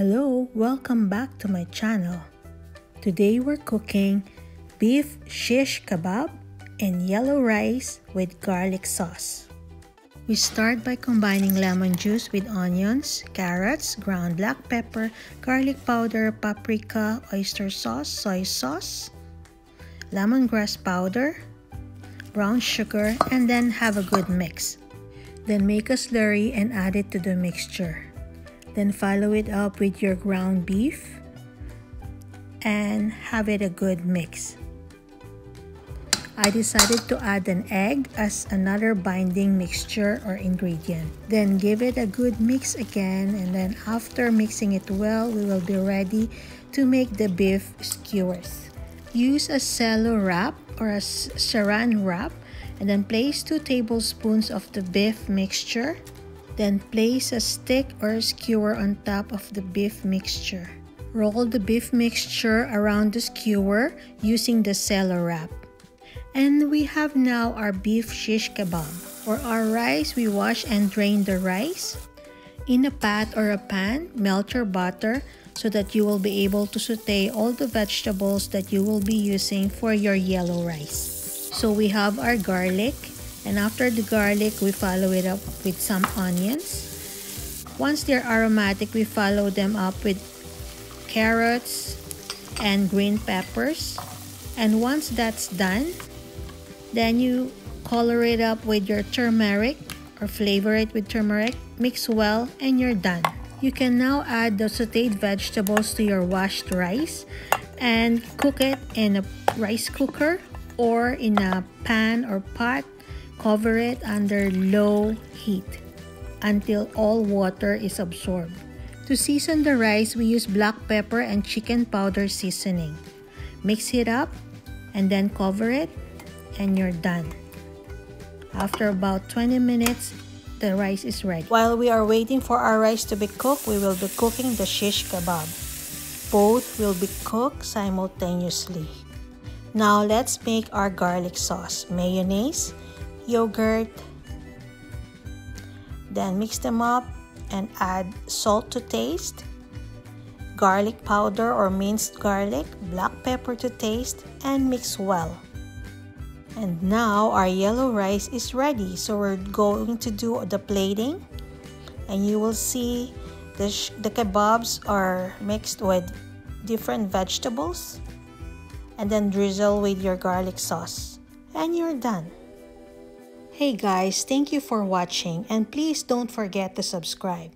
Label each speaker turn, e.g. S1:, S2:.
S1: Hello, welcome back to my channel. Today we're cooking beef shish kebab and yellow rice with garlic sauce. We start by combining lemon juice with onions, carrots, ground black pepper, garlic powder, paprika, oyster sauce, soy sauce, lemongrass powder, brown sugar, and then have a good mix. Then make a slurry and add it to the mixture. Then follow it up with your ground beef and have it a good mix. I decided to add an egg as another binding mixture or ingredient. Then give it a good mix again, and then after mixing it well, we will be ready to make the beef skewers. Use a cellowrap or a saran wrap and then place 2 tablespoons of the beef mixture. Then place a stick or a skewer on top of the beef mixture. Roll the beef mixture around the skewer using the cellowrap. And we have now our beef shish kebab. For our rice, we wash and drain the rice. In a pot or a pan, melt your butter so that you will be able to saute all the vegetables that you will be using for your yellow rice. So we have our garlic. And after the garlic, we follow it up with some onions. Once they're aromatic, we follow them up with carrots and green peppers. And once that's done, then you color it up with your turmeric or flavor it with turmeric. Mix well and you're done. You can now add the sauteed vegetables to your washed rice and cook it in a rice cooker or in a pan or pot. Cover it under low heat until all water is absorbed. To season the rice, we use black pepper and chicken powder seasoning. Mix it up and then cover it and you're done. After about 20 minutes, the rice is ready. While we are waiting for our rice to be cooked, we will be cooking the shish kebab. Both will be cooked simultaneously. Now let's make our garlic sauce. Mayonnaise, yogurt, then mix them up and add salt to taste, garlic powder or minced garlic, black pepper to taste, and mix well. And now our yellow rice is ready, so we're going to do the plating, and you will see the kebabs are mixed with different vegetables, and then drizzle with your garlic sauce, and you're done. Hey guys, thank you for watching, and please don't forget to subscribe.